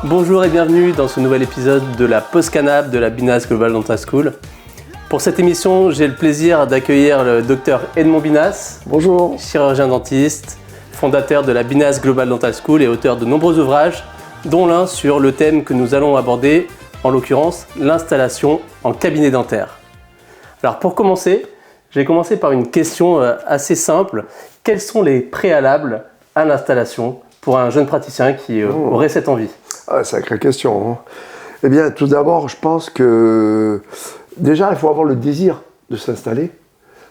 Bonjour et bienvenue dans ce nouvel épisode de la Pause Canap de la Binas Global Dental School. Pour cette émission, j'ai le plaisir d'accueillir le docteur Edmond Binas. Bonjour. Chirurgien dentiste, fondateur de la Binas Global Dental School et auteur de nombreux ouvrages, dont l'un sur le thème que nous allons aborder, en l'occurrence l'installation en cabinet dentaire. Alors pour commencer, je vais commencer par une question assez simple. Quels sont les préalables à l'installation pour un jeune praticien qui aurait cette envie? Sacrée question. Hein. Eh bien, tout d'abord, je pense que déjà, il faut avoir le désir de s'installer.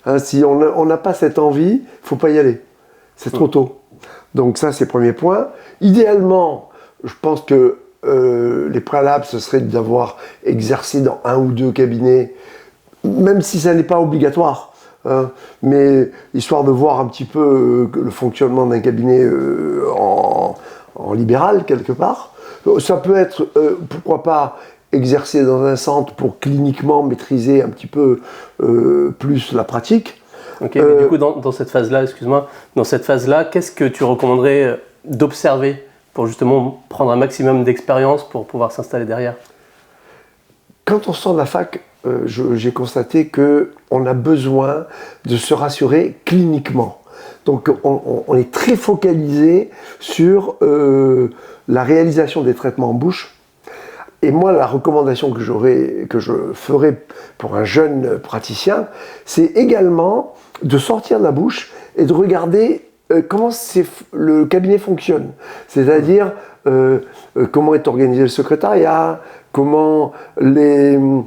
Hein, si on n'a pas cette envie, il ne faut pas y aller. C'est trop tôt. Donc ça, c'est le premier point. Idéalement, je pense que les préalables, ce serait d'avoir exercé dans un ou deux cabinets, même si ça n'est pas obligatoire. Hein, mais histoire de voir un petit peu le fonctionnement d'un cabinet en libéral, quelque part. Ça peut être, pourquoi pas, exercer dans un centre pour cliniquement maîtriser un petit peu plus la pratique. Ok, mais du coup, dans cette phase-là, qu'est-ce que tu recommanderais d'observer pour justement prendre un maximum d'expérience pour pouvoir s'installer derrière? Quand on sort de la fac, j'ai constaté qu'on a besoin de se rassurer cliniquement. Donc on est très focalisé sur la réalisation des traitements en bouche. Et moi, la recommandation que je ferais pour un jeune praticien, c'est également de sortir de la bouche et de regarder comment le cabinet fonctionne. C'est-à-dire comment est organisé le secrétariat, comment le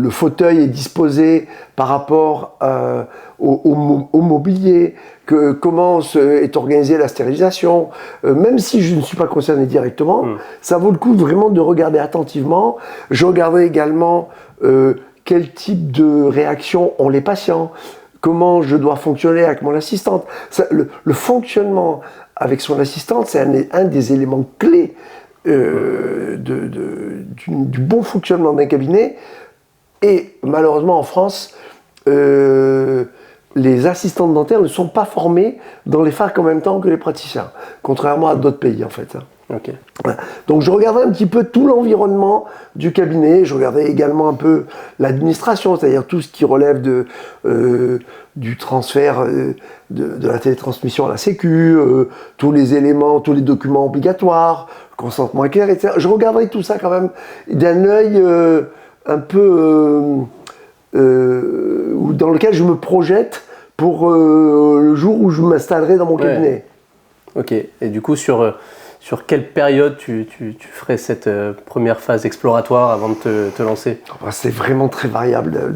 fauteuil est disposé par rapport au mobilier, comment est organisée la stérilisation. Même si je ne suis pas concerné directement, ça vaut le coup vraiment de regarder attentivement. Je regarderai également quel type de réaction ont les patients, comment je dois fonctionner avec mon assistante. Le fonctionnement avec son assistante, c'est un des éléments clés du bon fonctionnement d'un cabinet. Et malheureusement en France, les assistantes dentaires ne sont pas formées dans les facs en même temps que les praticiens, contrairement à d'autres pays en fait. Okay. Voilà. Donc je regardais un petit peu tout l'environnement du cabinet, je regardais également un peu l'administration, c'est-à-dire tout ce qui relève du transfert de la télétransmission à la Sécu, tous les éléments, tous les documents obligatoires, consentement éclair, etc. Je regarderai tout ça quand même d'un œil un peu dans lequel je me projette pour le jour où je m'installerai dans mon cabinet. Ok, et du coup sur quelle période tu ferais cette première phase exploratoire avant de te lancer? C'est vraiment très variable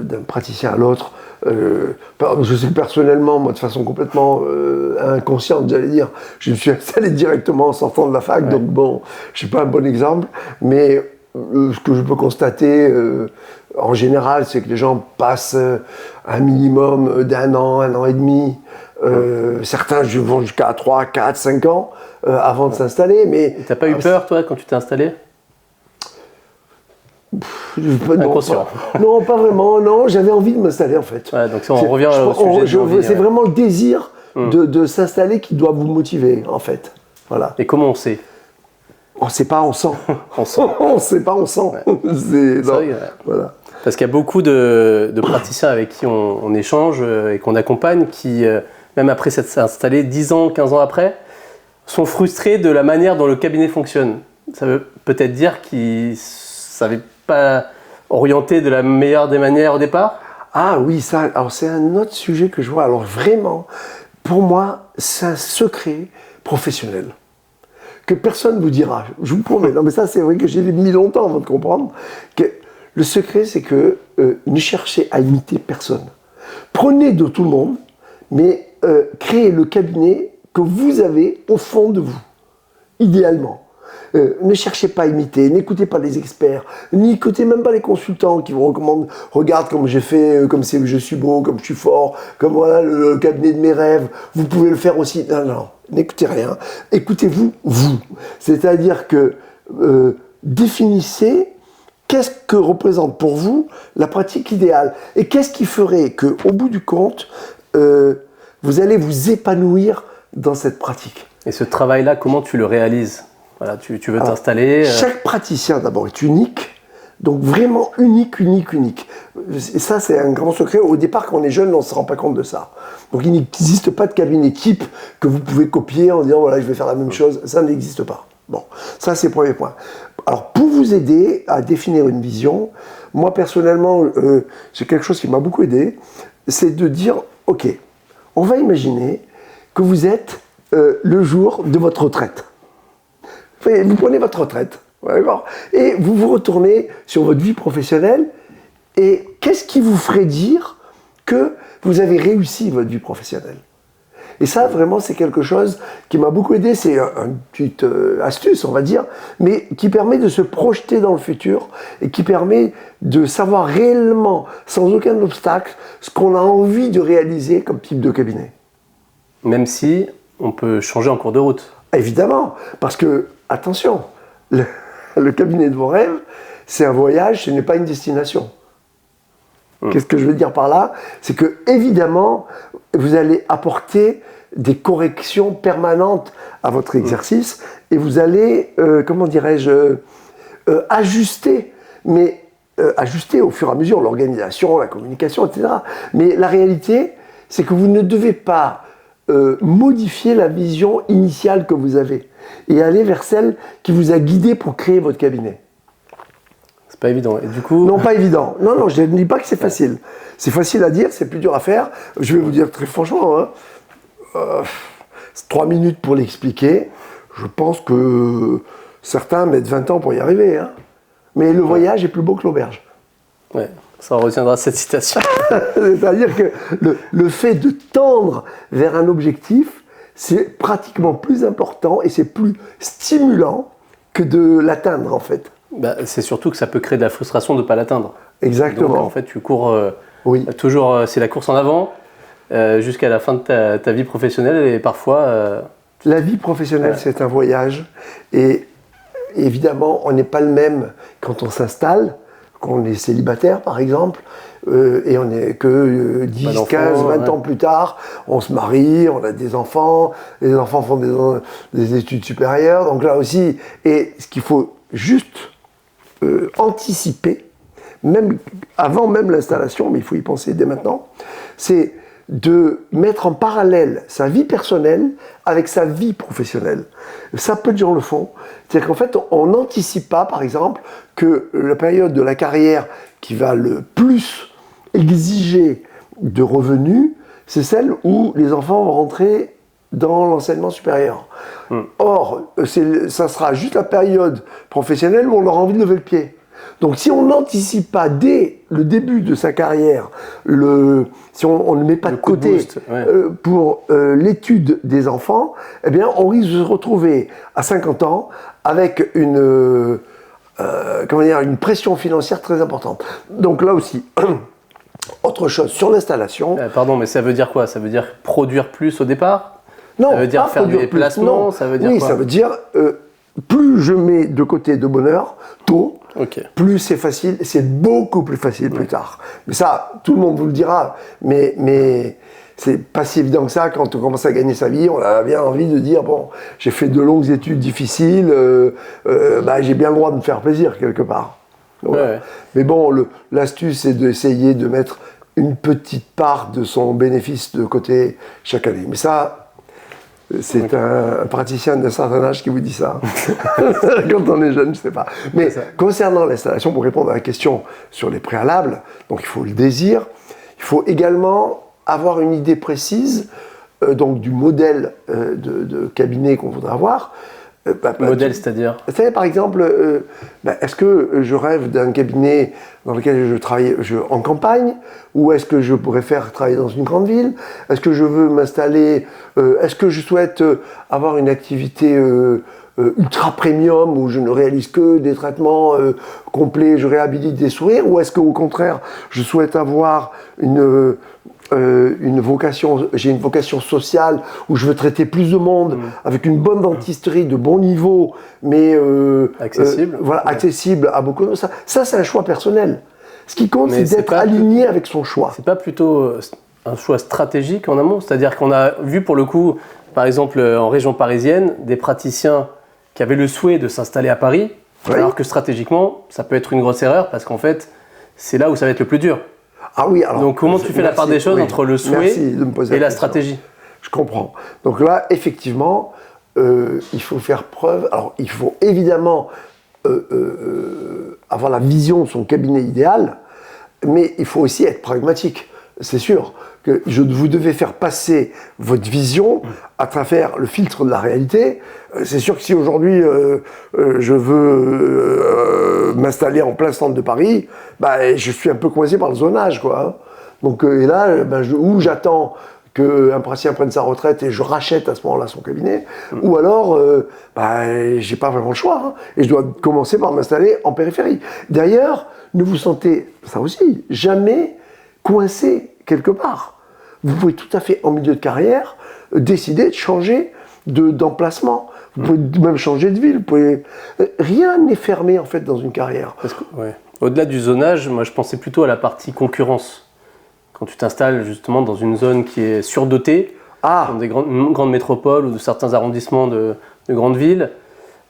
d'un praticien à l'autre. Je sais personnellement, moi de façon complètement inconsciente, j'allais dire, je me suis installé directement en sortant de la fac, donc bon, je ne suis pas un bon exemple, mais ce que je peux constater en général, c'est que les gens passent un minimum d'un an, un an et demi, certains vont jusqu'à 3, 4, 5 ans avant de s'installer. Mais t'as pas eu peur toi quand tu t'es installé? Inconscient. Non, pas vraiment. Non, j'avais envie de m'installer en fait. Ouais, donc si on revient au sujet. C'est vraiment le désir de s'installer qui doit vous motiver en fait. Voilà. Et comment on sait? On ne sait pas, on sent. On sent. On ne sait pas, on sent. Ouais. C'est vrai, voilà. Parce qu'il y a beaucoup de praticiens avec qui on échange et qu'on accompagne qui, même après s'être installés 10 ans, 15 ans après, sont frustrés de la manière dont le cabinet fonctionne. Ça veut peut-être dire qu'ils ne savaient pas orienter de la meilleure des manières au départ? Ah oui, ça, alors c'est un autre sujet que je vois. Alors vraiment, pour moi, c'est un secret professionnel que personne ne vous dira. Je vous promets. Non mais ça, c'est vrai que j'ai mis longtemps avant de comprendre que le secret, c'est que ne cherchez à imiter personne. Prenez de tout le monde, mais créez le cabinet que vous avez au fond de vous, idéalement. Ne cherchez pas à imiter, n'écoutez pas les experts, n'écoutez même pas les consultants qui vous recommandent « Regarde comme j'ai fait, comme je suis beau, comme je suis fort, comme voilà le cabinet de mes rêves, vous pouvez le faire aussi. » Non, non, n'écoutez rien. Écoutez-vous, vous. C'est-à-dire que définissez qu'est-ce que représente pour vous la pratique idéale et qu'est-ce qui ferait qu'au bout du compte, vous allez vous épanouir dans cette pratique. Et ce travail-là, comment tu le réalises? Voilà, tu veux t'installer. Chaque praticien d'abord est unique, donc vraiment unique. Et ça, c'est un grand secret. Au départ, quand on est jeune, on ne se rend pas compte de ça. Donc il n'existe pas de cabinet type que vous pouvez copier en disant voilà, je vais faire la même chose. Ça n'existe pas. Bon, ça c'est le premier point. Alors pour vous aider à définir une vision, moi personnellement, j'ai quelque chose qui m'a beaucoup aidé, c'est de dire ok, on va imaginer que vous êtes le jour de votre retraite. Vous prenez votre retraite, d'accord, et vous vous retournez sur votre vie professionnelle, et qu'est-ce qui vous ferait dire que vous avez réussi votre vie professionnelle? Et ça, vraiment, c'est quelque chose qui m'a beaucoup aidé. C'est une petite astuce, on va dire, mais qui permet de se projeter dans le futur et qui permet de savoir réellement, sans aucun obstacle, ce qu'on a envie de réaliser comme type de cabinet. Même si on peut changer en cours de route. Évidemment, parce que, attention, le cabinet de vos rêves, c'est un voyage, ce n'est pas une destination. Qu'est-ce que je veux dire par là? C'est que, évidemment, vous allez apporter des corrections permanentes à votre exercice et vous allez, comment dirais-je, ajuster, mais ajuster au fur et à mesure l'organisation, la communication, etc. Mais la réalité, c'est que vous ne devez pas modifier la vision initiale que vous avez et aller vers celle qui vous a guidé pour créer votre cabinet. C'est pas évident. Et du coup... Non, pas évident. Non, je ne dis pas que c'est facile. C'est facile à dire, c'est plus dur à faire. Je vais vous dire très franchement, 3 minutes pour l'expliquer. Je pense que certains mettent 20 ans pour y arriver. Hein. Mais le voyage est plus beau que l'auberge. Ouais, ça retiendra cette citation. C'est-à-dire que le fait de tendre vers un objectif, c'est pratiquement plus important et c'est plus stimulant que de l'atteindre en fait. Bah, c'est surtout que ça peut créer de la frustration de ne pas l'atteindre. Exactement. Donc en fait, tu cours oui. toujours, c'est la course en avant jusqu'à la fin de ta vie professionnelle et parfois... La vie professionnelle, c'est un voyage et évidemment, on n'est pas le même quand on s'installe, quand on est célibataire par exemple, et on est que 10, 15, 20 ans plus tard, on se marie, on a des enfants, les enfants font des études supérieures, donc là aussi, et ce qu'il faut juste anticiper, même avant même l'installation, mais il faut y penser dès maintenant, c'est de mettre en parallèle sa vie personnelle avec sa vie professionnelle. Ça, peu de gens le font. C'est-à-dire qu'en fait, on n'anticipe pas, par exemple, que la période de la carrière qui va le plus exiger de revenus, c'est celle où les enfants vont rentrer dans l'enseignement supérieur. Or, ça sera juste la période professionnelle où on aura envie de lever le pied. Donc si on n'anticipe pas dès le début de sa carrière, si on ne met pas de côté boost, pour l'étude des enfants, eh bien on risque de se retrouver à 50 ans avec une pression financière très importante. Donc là aussi, autre chose sur l'installation. Pardon, mais ça veut dire quoi? Ça veut dire produire plus au départ? Non, ça veut dire faire des placements? Ça veut dire quoi? Ça veut dire plus je mets de côté de bonheur tôt, plus c'est facile, c'est beaucoup plus facile plus tard. Mais ça, tout le monde vous le dira, mais c'est pas si évident que ça quand on commence à gagner sa vie. On a bien envie de dire, bon, j'ai fait de longues études difficiles, j'ai bien le droit de me faire plaisir quelque part. Ouais. Mais bon, l'astuce, c'est d'essayer de mettre une petite part de son bénéfice de côté chaque année. Mais ça, c'est un praticien d'un certain âge qui vous dit ça. Quand on est jeune, je ne sais pas. Mais concernant l'installation, pour répondre à la question sur les préalables, donc il faut le désir, il faut également avoir une idée précise donc du modèle de cabinet qu'on voudrait avoir. Modèle, c'est-à-dire? C'est-à-dire, par exemple, est-ce que je rêve d'un cabinet dans lequel je travaille en campagne, ou est-ce que je préfère travailler dans une grande ville? Est-ce que je veux m'installer, est-ce que je souhaite avoir une activité ultra premium où je ne réalise que des traitements complets, je réhabilite des sourires, ou est-ce qu'au contraire, je souhaite avoir j'ai une vocation sociale où je veux traiter plus de monde avec une bonne dentisterie de bon niveau, mais accessible à beaucoup de ça. Ça, c'est un choix personnel. Ce qui compte, c'est d'être aligné avec son choix. C'est pas plutôt un choix stratégique en amont? C'est-à-dire qu'on a vu pour le coup, par exemple en région parisienne, des praticiens qui avaient le souhait de s'installer à Paris, alors que stratégiquement, ça peut être une grosse erreur parce qu'en fait, c'est là où ça va être le plus dur. Ah oui, alors. Donc comment tu fais la part des choses entre le souhait et la stratégie? Je comprends. Donc là, effectivement, il faut faire preuve. Alors, il faut évidemment avoir la vision de son cabinet idéal, mais il faut aussi être pragmatique. C'est sûr que vous devez faire passer votre vision à travers le filtre de la réalité. C'est sûr que si aujourd'hui je veux m'installer en plein centre de Paris, bah, je suis un peu coincé par le zonage, quoi. Hein. Donc, et là, ou j'attends qu'un praticien prenne sa retraite et je rachète à ce moment-là son cabinet, ou alors, j'ai pas vraiment le choix, hein, et je dois commencer par m'installer en périphérie. D'ailleurs, ne vous sentez, ça aussi, jamais coincé quelque part. Vous pouvez tout à fait, en milieu de carrière, décider de changer d'emplacement. Vous pouvez même changer de ville. Rien n'est fermé, en fait, dans une carrière. Parce que, au-delà du zonage, moi, je pensais plutôt à la partie concurrence. Quand tu t'installes justement dans une zone qui est surdotée, dans des grandes métropoles ou de certains arrondissements de grandes villes.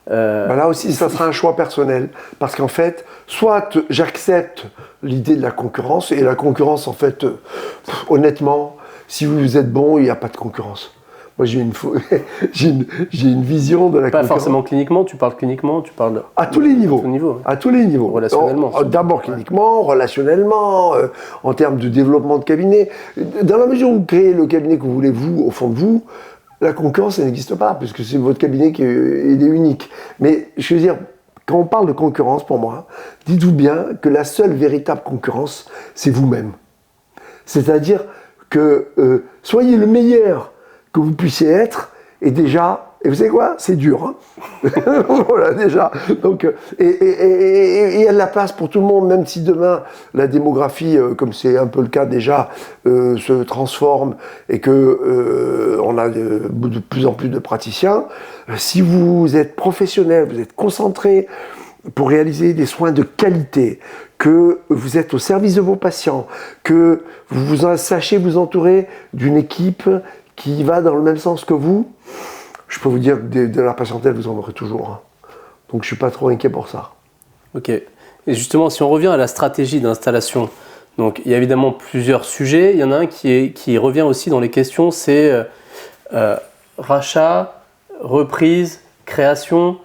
Là aussi, ça sera un choix personnel. Parce qu'en fait, soit j'accepte l'idée de la concurrence, et la concurrence, en fait, honnêtement, si vous êtes bon, il n'y a pas de concurrence. Moi, j'ai une vision de la concurrence. Pas forcément cliniquement, tu parles cliniquement, tu parles... À tous les niveaux. À tous les niveaux. Relationnellement. D'abord cliniquement, relationnellement, en termes de développement de cabinet. Dans la mesure où vous créez le cabinet que vous voulez, vous, au fond de vous, la concurrence, ça n'existe pas, puisque c'est votre cabinet qui est unique. Mais je veux dire, quand on parle de concurrence, pour moi, dites-vous bien que la seule véritable concurrence, c'est vous-même. C'est-à-dire que soyez le meilleur que vous puissiez être, et déjà, et vous savez quoi, c'est dur, hein. Voilà, déjà. Donc, et il y a de la place pour tout le monde, même si demain, la démographie, comme c'est un peu le cas déjà, se transforme, et que on a de plus en plus de praticiens. Si vous êtes professionnel, vous êtes concentré pour réaliser des soins de qualité, que vous êtes au service de vos patients, que vous sachez vous entourer d'une équipe qui va dans le même sens que vous, je peux vous dire que de la patientèle, vous en aurez toujours. Hein. Donc je ne suis pas trop inquiet pour ça. Ok. Et justement, si on revient à la stratégie d'installation, donc il y a évidemment plusieurs sujets. Il y en a un qui revient aussi dans les questions, c'est rachat, reprise, création.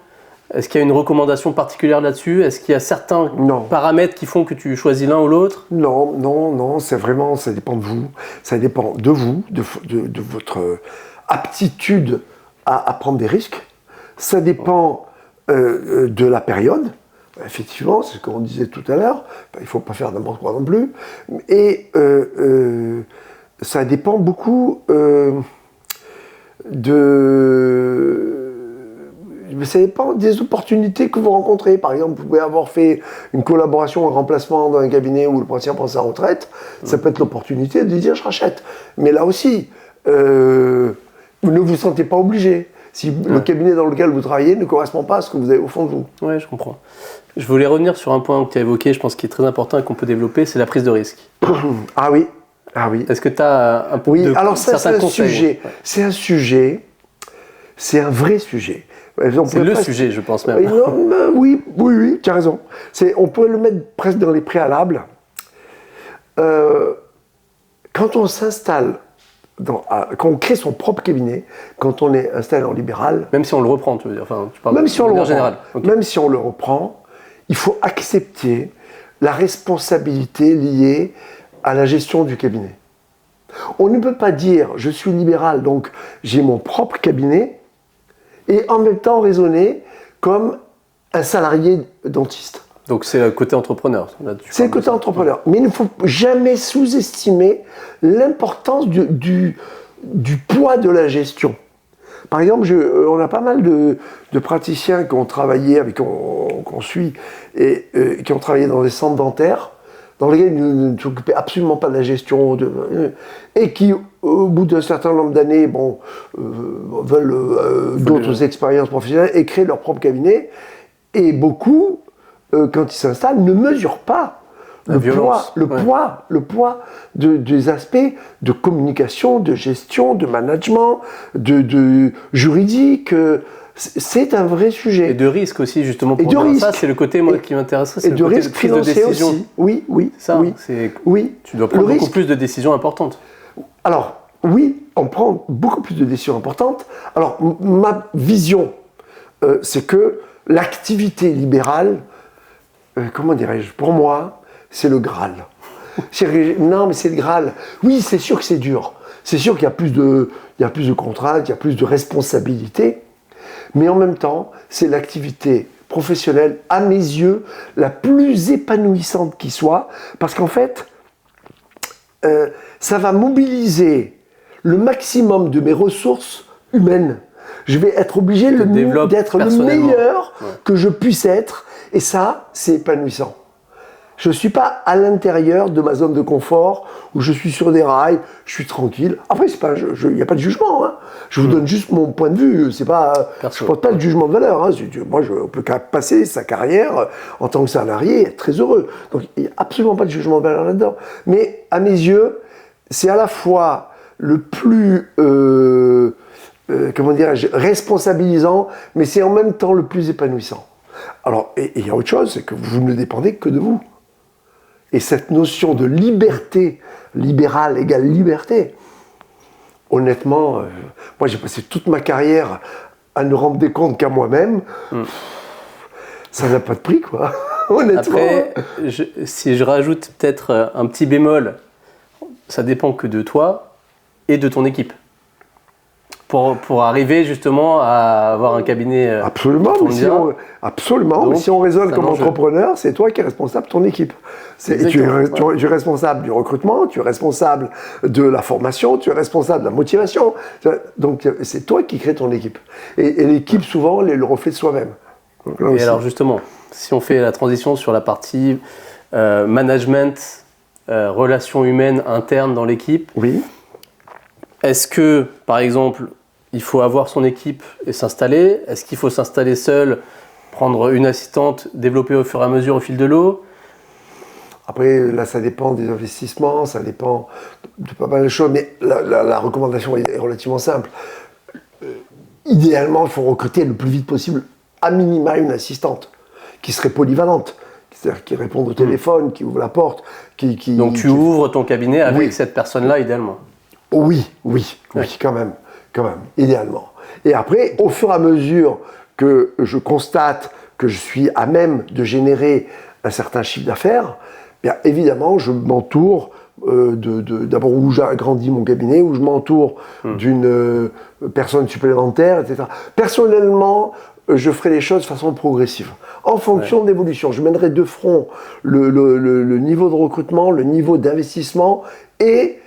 Est-ce qu'il y a une recommandation particulière là-dessus? Est-ce qu'il y a certains paramètres qui font que tu choisis l'un ou l'autre? Non, c'est vraiment, ça dépend de vous. Ça dépend de vous, de votre aptitude à prendre des risques. Ça dépend de la période. Effectivement, c'est ce qu'on disait tout à l'heure. Il ne faut pas faire n'importe quoi non plus. Et ça dépend beaucoup mais ça dépend des opportunités que vous rencontrez. Par exemple, vous pouvez avoir fait une collaboration, un remplacement dans un cabinet où le praticien prend sa retraite. Ça peut être l'opportunité de dire « je rachète ». Mais là aussi, vous ne vous sentez pas obligé. Si le cabinet dans lequel vous travaillez ne correspond pas à ce que vous avez au fond de vous. Oui, je comprends. Je voulais revenir sur un point que tu as évoqué, je pense qui est très important et qu'on peut développer, c'est la prise de risque. Ah oui. Est-ce que tu as un peu alors ça, c'est un sujet. C'est un sujet, c'est un vrai sujet. C'est le sujet, je pense même. Oui, tu as raison. On peut le mettre presque dans les préalables. Quand on s'installe, quand on crée son propre cabinet, quand on est installé en libéral... Même si on le reprend, tu veux dire, tu parles même si on le reprend, général. Okay. Même si on le reprend, il faut accepter la responsabilité liée à la gestion du cabinet. On ne peut pas dire « je suis libéral, donc j'ai mon propre cabinet », et en même temps raisonner comme un salarié dentiste. Donc c'est le côté entrepreneur. C'est le côté entrepreneur. Mais il ne faut jamais sous-estimer l'importance du poids de la gestion. Par exemple, on a pas mal de praticiens qui ont travaillé, qu'on suit, et qui ont travaillé dans des centres dentaires, dans lesquels ils ne s'occupaient absolument pas de la gestion, et qui, au bout d'un certain nombre d'années, veulent d'autres expériences professionnelles et créent leur propre cabinet. Et beaucoup, quand ils s'installent, ne mesurent pas le poids des aspects de communication, de gestion, de management, de juridique. C'est un vrai sujet. Et de risque aussi, justement, pour de dire ça, risque. c'est le côté moi, qui m'intéresserait, c'est Et le de côté de risque prise de financier décision. aussi. Oui, Ça, oui. Oui. Tu dois prendre Le beaucoup risque. plus de décisions importantes. Alors, oui, on prend beaucoup plus de décisions importantes. Alors, ma vision, c'est que l'activité libérale, comment dirais-je, pour moi, c'est le Graal. Non, mais c'est le Graal. Oui, c'est sûr que c'est dur. C'est sûr qu'il y a plus de contraintes, il y a plus de responsabilités. Mais en même temps, c'est l'activité professionnelle, à mes yeux, la plus épanouissante qui soit. Parce qu'en fait, ça va mobiliser le maximum de mes ressources humaines. Je vais être obligé d'être le meilleur que je puisse être. Et ça, c'est épanouissant. Je ne suis pas à l'intérieur de ma zone de confort où je suis sur des rails, je suis tranquille. Après, il n'y a pas de jugement. Hein. Je vous donne juste mon point de vue. Je ne porte pas le jugement de valeur. Hein. Moi, on peut passer sa carrière en tant que salarié et être très heureux. Donc, il n'y a absolument pas de jugement de valeur là-dedans. Mais à mes yeux, c'est à la fois le plus comment dirais-je, responsabilisant, mais c'est en même temps le plus épanouissant. Alors, et il y a autre chose, c'est que vous ne dépendez que de vous. Et cette notion de liberté, libérale égale liberté, honnêtement, moi j'ai passé toute ma carrière à ne rendre des comptes qu'à moi-même, ça n'a pas de prix, quoi. Honnêtement. Après, si je rajoute peut-être un petit bémol, ça dépend que de toi et de ton équipe. Pour arriver justement à avoir un cabinet. Absolument, mais si on raisonne comme entrepreneur, c'est toi qui es responsable de ton équipe. Tu es responsable du recrutement, tu es responsable de la formation, tu es responsable de la motivation. Donc c'est toi qui crée ton équipe. Et l'équipe, souvent, est le reflet de soi-même. Et alors justement, si on fait la transition sur la partie management, relations humaines internes dans l'équipe, oui. Est-ce que, par exemple, il faut avoir son équipe et s'installer? Est-ce qu'il faut s'installer seul, prendre une assistante, développer au fur et à mesure au fil de l'eau? Après, là, ça dépend des investissements, ça dépend de pas mal de choses, mais la recommandation est relativement simple. Idéalement, il faut recruter le plus vite possible, à minima, une assistante qui serait polyvalente. C'est-à-dire qui répond au téléphone, qui ouvre la porte, Donc tu ouvres ton cabinet avec cette personne-là, idéalement? Oui, quand même, idéalement. Et après, au fur et à mesure que je constate que je suis à même de générer un certain chiffre d'affaires, bien évidemment, je m'entoure d'abord où j'agrandis mon cabinet, où je m'entoure d'une personne supplémentaire, etc. Personnellement, je ferai les choses de façon progressive, en fonction de l'évolution. Je mènerai de front le niveau de recrutement, le niveau d'investissement et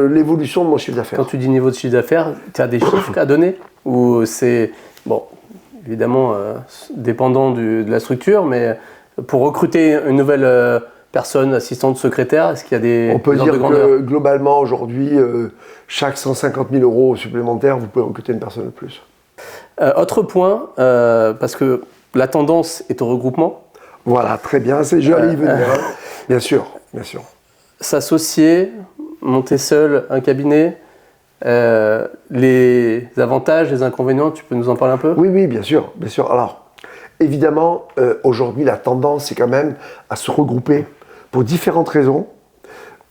l'évolution de mon chiffre d'affaires. Quand tu dis niveau de chiffre d'affaires, tu as des chiffres à donner? Ou c'est, bon, évidemment, dépendant de la structure, mais pour recruter une nouvelle personne, assistante, secrétaire, est-ce qu'il y a des... On peut dire que globalement, aujourd'hui, chaque 150 000 € supplémentaires, vous pouvez recruter une personne de plus. Autre point, parce que la tendance est au regroupement. Voilà, très bien, j'allais y venir, hein. Bien sûr. S'associer, monter seul un cabinet, les avantages, les inconvénients, tu peux nous en parler un peu? Oui, bien sûr. Alors, évidemment, aujourd'hui, la tendance, c'est quand même à se regrouper pour différentes raisons.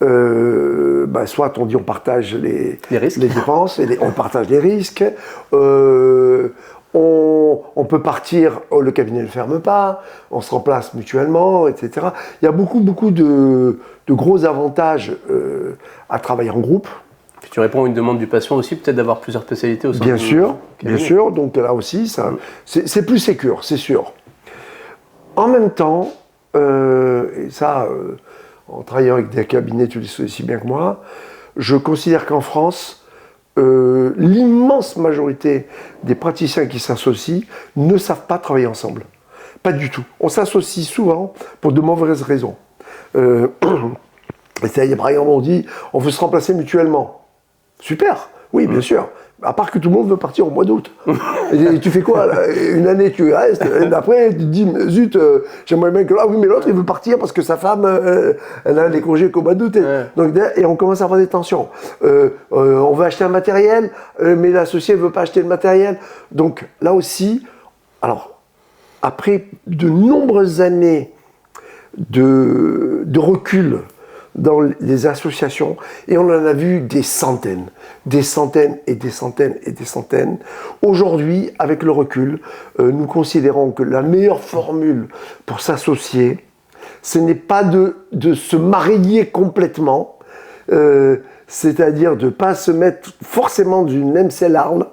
Soit on dit on partage les dépenses, on partage les risques, on peut partir, le cabinet ne ferme pas, on se remplace mutuellement, etc. Il y a beaucoup de gros avantages à travailler en groupe. Puis tu réponds à une demande du patient aussi, peut-être d'avoir plusieurs spécialités au sein Bien sûr, donc là aussi, c'est plus sécure, c'est sûr. En même temps, et ça, en travaillant avec des cabinets, tu le sais aussi bien que moi, je considère qu'en France, l'immense majorité des praticiens qui s'associent ne savent pas travailler ensemble. Pas du tout. On s'associe souvent pour de mauvaises raisons. C'est-à-dire, par exemple, on dit, on veut se remplacer mutuellement. Super. Oui, bien sûr. À part que tout le monde veut partir au mois d'août. Et tu fais quoi là? Une année tu restes, l'année d'après tu te dis zut, j'aimerais bien que là, oui mais l'autre il veut partir parce que sa femme elle a les congés qu'au mois d'août. Donc, et on commence à avoir des tensions. On veut acheter un matériel, mais l'associé ne veut pas acheter le matériel. Donc là aussi, alors après de nombreuses années de recul dans les associations, et on en a vu des centaines et des centaines et des centaines. Aujourd'hui, avec le recul, nous considérons que la meilleure formule pour s'associer, ce n'est pas de se marier complètement, c'est-à-dire de ne pas se mettre forcément dans une même cellarle,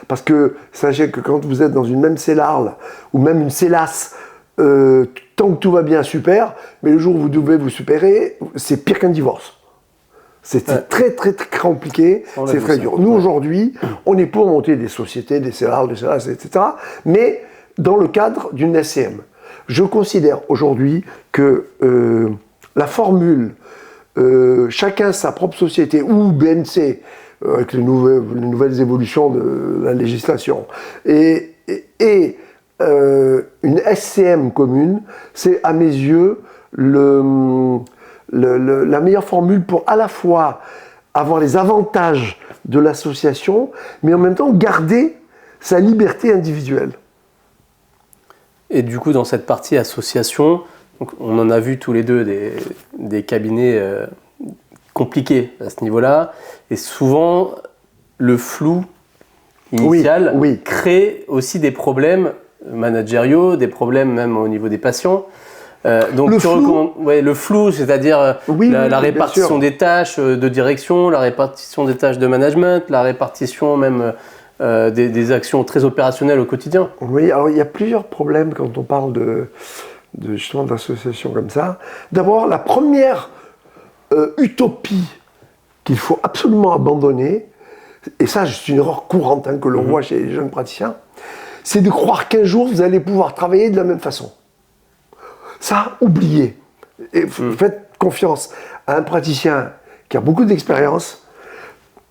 parce que sachez que quand vous êtes dans une même cellarle, ou même une cellasse, tant que tout va bien, super, mais le jour où vous devez vous séparer, c'est pire qu'un divorce. C'est très, très, très compliqué, c'est très dur. Nous, aujourd'hui, on est pour monter des sociétés, des cellarles, etc., mais dans le cadre d'une SCM. Je considère aujourd'hui que la formule chacun sa propre société, ou BNC, avec les nouvelles évolutions de la législation, et une SCM commune, c'est à mes yeux la meilleure formule pour à la fois avoir les avantages de l'association, mais en même temps garder sa liberté individuelle. Et du coup, dans cette partie association, donc on en a vu tous les deux des cabinets compliqués à ce niveau-là, et souvent le flou initial crée aussi des problèmes managériaux, des problèmes même au niveau des patients. Donc le flou, c'est-à-dire la répartition des tâches de direction, la répartition des tâches de management, la répartition même des actions très opérationnelles au quotidien. Oui, alors il y a plusieurs problèmes quand on parle justement d'associations comme ça. D'abord, la première utopie qu'il faut absolument abandonner, et ça c'est une erreur courante que l'on voit chez les jeunes praticiens, c'est de croire qu'un jour vous allez pouvoir travailler de la même façon. Ça, oubliez. Et faites confiance à un praticien qui a beaucoup d'expérience.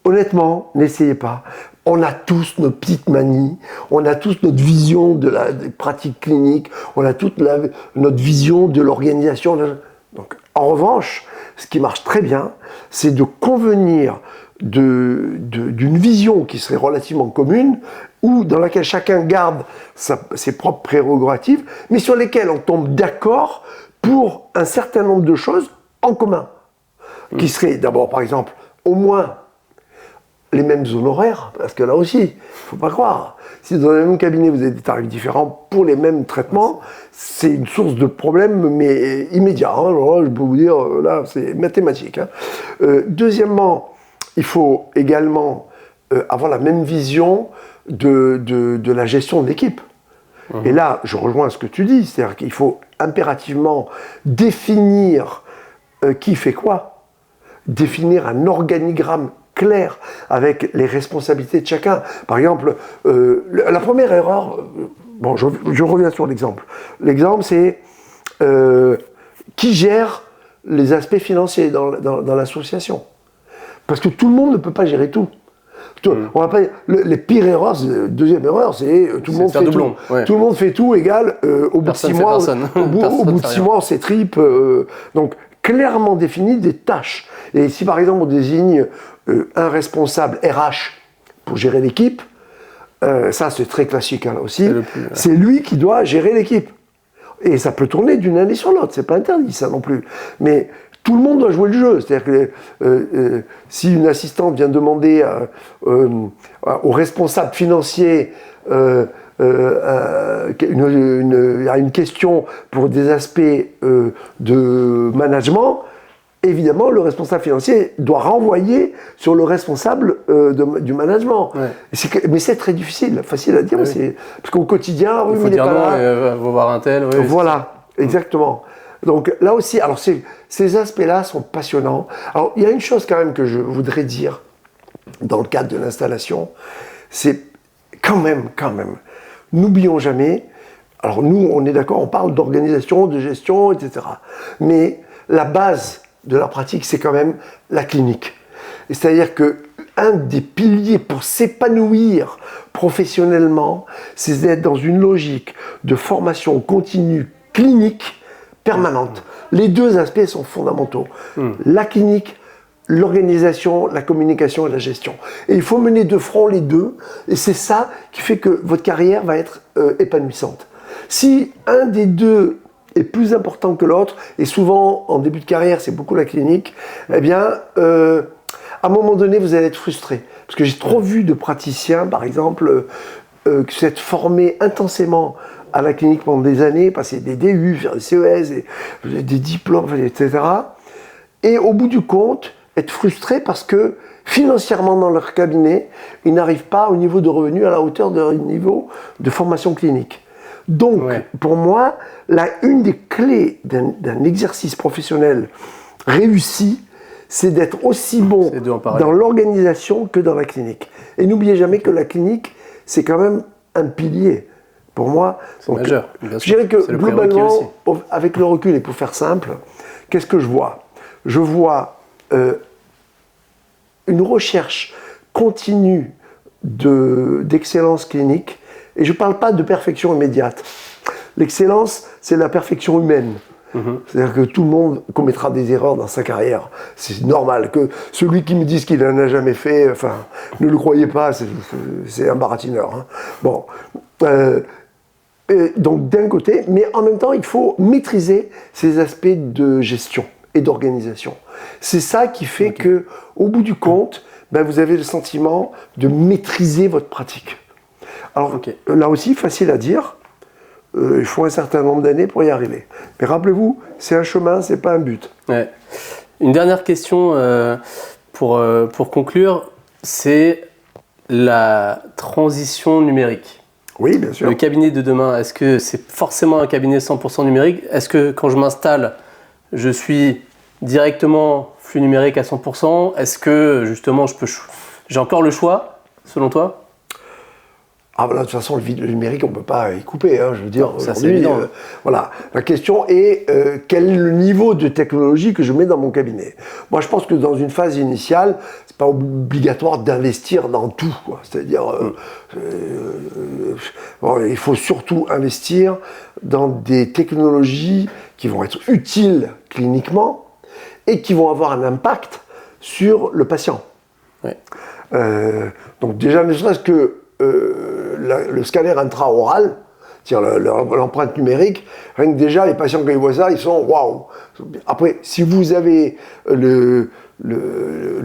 Honnêtement, n'essayez pas. On a tous nos petites manies, on a tous notre vision des pratiques cliniques, on a toute notre vision de l'organisation. Donc, en revanche, ce qui marche très bien, c'est de convenir d'une vision qui serait relativement commune, ou dans laquelle chacun garde ses propres prérogatives, mais sur lesquelles on tombe d'accord pour un certain nombre de choses en commun. Qui seraient d'abord, par exemple, au moins les mêmes honoraires, parce que là aussi, il ne faut pas croire. Si dans le même cabinet vous avez des tarifs différents pour les mêmes traitements, c'est une source de problème, mais immédiat. Alors là, je peux vous dire, là, c'est mathématique. Deuxièmement, il faut également avoir la même vision de la gestion de l'équipe. Et là, je rejoins ce que tu dis, c'est-à-dire qu'il faut impérativement définir qui fait quoi, définir un organigramme clair avec les responsabilités de chacun. Par exemple, la première erreur, je reviens sur l'exemple. L'exemple, c'est qui gère les aspects financiers dans l'association. Parce que tout le monde ne peut pas gérer tout. On va pas, les pires erreurs, deuxième erreur, c'est tout le monde fait tout. Ouais. Tout le monde fait tout égal, au bout de 6 mois, au bout de 6 mois, on s'étripe. Donc, clairement défini des tâches. Et si par exemple on désigne un responsable RH pour gérer l'équipe, ça c'est très classique là aussi, c'est lui qui doit gérer l'équipe. Et ça peut tourner d'une année sur l'autre, c'est pas interdit ça non plus. Mais tout le monde doit jouer le jeu. C'est-à-dire que si une assistante vient demander au responsable financier une question pour des aspects de management, évidemment, le responsable financier doit renvoyer sur le responsable du management. Ouais. Mais c'est très difficile, facile à dire, parce qu'au quotidien, il faut dire non, il faut voir un tel. Voilà, exactement. Donc là aussi, alors ces aspects-là sont passionnants. Alors il y a une chose quand même que je voudrais dire dans le cadre de l'installation, c'est quand même, n'oublions jamais, alors nous on est d'accord, on parle d'organisation, de gestion, etc. Mais la base de la pratique, c'est quand même la clinique. C'est-à-dire que un des piliers pour s'épanouir professionnellement, c'est d'être dans une logique de formation continue clinique permanente. Les deux aspects sont fondamentaux. La clinique, l'organisation, la communication et la gestion. Et il faut mener de front les deux, et c'est ça qui fait que votre carrière va être épanouissante. Si un des deux est plus important que l'autre, et souvent en début de carrière c'est beaucoup la clinique, eh bien à un moment donné vous allez être frustré. Parce que j'ai trop vu de praticiens, par exemple, qui s'être formés intensément à la clinique pendant des années, passer des DU, faire des CES, des diplômes, etc. Et au bout du compte, être frustrés parce que financièrement dans leur cabinet, ils n'arrivent pas au niveau de revenus à la hauteur de leur niveau de formation clinique. Donc, pour moi, une des clés d'un exercice professionnel réussi, c'est d'être aussi bon dans l'organisation que dans la clinique. Et n'oubliez jamais que la clinique, c'est quand même un pilier. Pour moi, c'est majeur. Bien sûr. Je dirais que globalement, avec le recul et pour faire simple, qu'est-ce que je vois ? Je vois une recherche continue d'excellence clinique, et je ne parle pas de perfection immédiate. L'excellence, c'est la perfection humaine. C'est-à-dire que tout le monde commettra des erreurs dans sa carrière. C'est normal. Que celui qui me dise qu'il n'en a jamais fait, enfin, ne le croyez pas, c'est un baratineur. Hein. Bon. Donc d'un côté, mais en même temps, il faut maîtriser ces aspects de gestion et d'organisation. C'est ça qui fait que, au bout du compte, vous avez le sentiment de maîtriser votre pratique. Alors là aussi, facile à dire. Il faut un certain nombre d'années pour y arriver. Mais rappelez-vous, c'est un chemin, c'est pas un but. Ouais. Une dernière question pour conclure, c'est la transition numérique. Oui, bien sûr. Le cabinet de demain, est-ce que c'est forcément un cabinet 100% numérique ? Est-ce que quand je m'installe, je suis directement flux numérique à 100% ? Est-ce que justement j'ai encore le choix, selon toi ? Ah, de toute façon, le numérique, on ne peut pas y couper. Hein, je veux dire, ça, c'est évident. Voilà. La question est quel est le niveau de technologie que je mets dans mon cabinet ? Moi, je pense que dans une phase initiale, ce n'est pas obligatoire d'investir dans tout. Quoi. C'est-à-dire, il faut surtout investir dans des technologies qui vont être utiles cliniquement et qui vont avoir un impact sur le patient. Ouais. Donc déjà, ne serait-ce que le scanner intraoral, c'est-à-dire l'empreinte numérique, rien que déjà les patients quand ils voient ça, ils sont waouh. Après, si vous avez le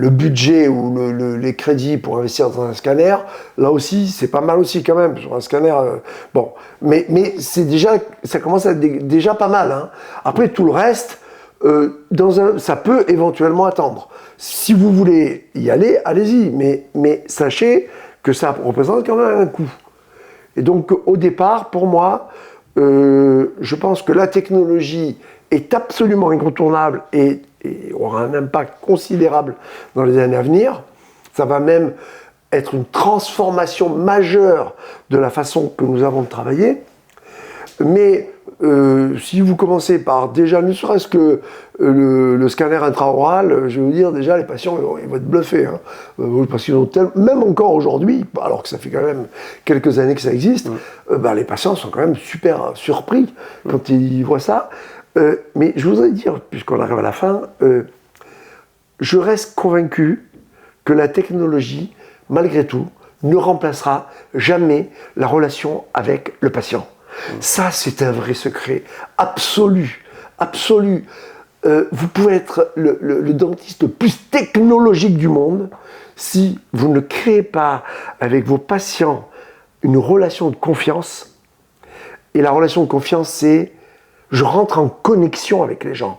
budget ou les crédits pour investir dans un scanner, là aussi c'est pas mal aussi quand même sur un scanner. Bon, mais c'est déjà, ça commence à être déjà pas mal. Hein. Après tout le reste, ça peut éventuellement attendre. Si vous voulez y aller, allez-y, mais sachez que ça représente quand même un coût. Et donc, au départ, pour moi, je pense que la technologie est absolument incontournable et aura un impact considérable dans les années à venir. Ça va même être une transformation majeure de la façon que nous avons de travailler. Mais si vous commencez par déjà, ne serait-ce que le scanner intraoral, je vais vous dire déjà, les patients ils vont être bluffés. Hein, parce qu'ils ont même encore aujourd'hui, alors que ça fait quand même quelques années que ça existe, les patients sont quand même super surpris quand ils voient ça. Mais je voudrais dire, puisqu'on arrive à la fin, je reste convaincu que la technologie, malgré tout, ne remplacera jamais la relation avec le patient. Ça, c'est un vrai secret absolu, absolu. Vous pouvez être le dentiste le plus technologique du monde, si vous ne créez pas avec vos patients une relation de confiance. Et la relation de confiance, c'est je rentre en connexion avec les gens,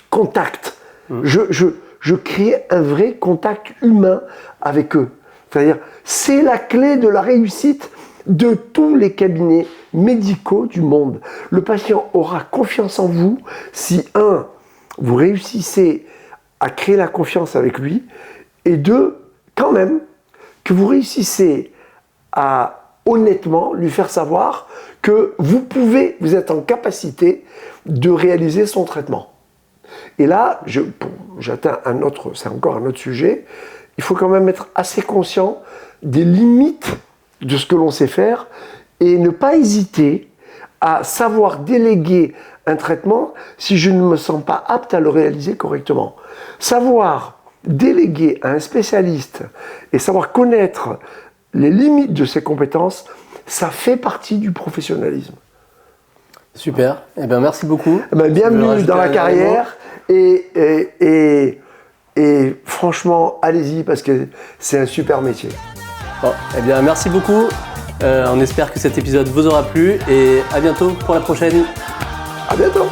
contact. Je crée un vrai contact humain avec eux. C'est-à-dire, c'est la clé de la réussite de tous les cabinets médicaux du monde. Le patient aura confiance en vous si, un, vous réussissez à créer la confiance avec lui, et deux, quand même, que vous réussissez à honnêtement lui faire savoir que vous êtes en capacité de réaliser son traitement. Et là, j'atteins c'est encore un autre sujet, il faut quand même être assez conscient des limites de ce que l'on sait faire et ne pas hésiter à savoir déléguer un traitement si je ne me sens pas apte à le réaliser correctement. Savoir déléguer à un spécialiste et savoir connaître les limites de ses compétences, ça fait partie du professionnalisme. Super, eh bien merci beaucoup. Bienvenue dans la carrière et franchement, allez-y parce que c'est un super métier. Bon, eh bien merci beaucoup. On espère que cet épisode vous aura plu et à bientôt pour la prochaine. À bientôt.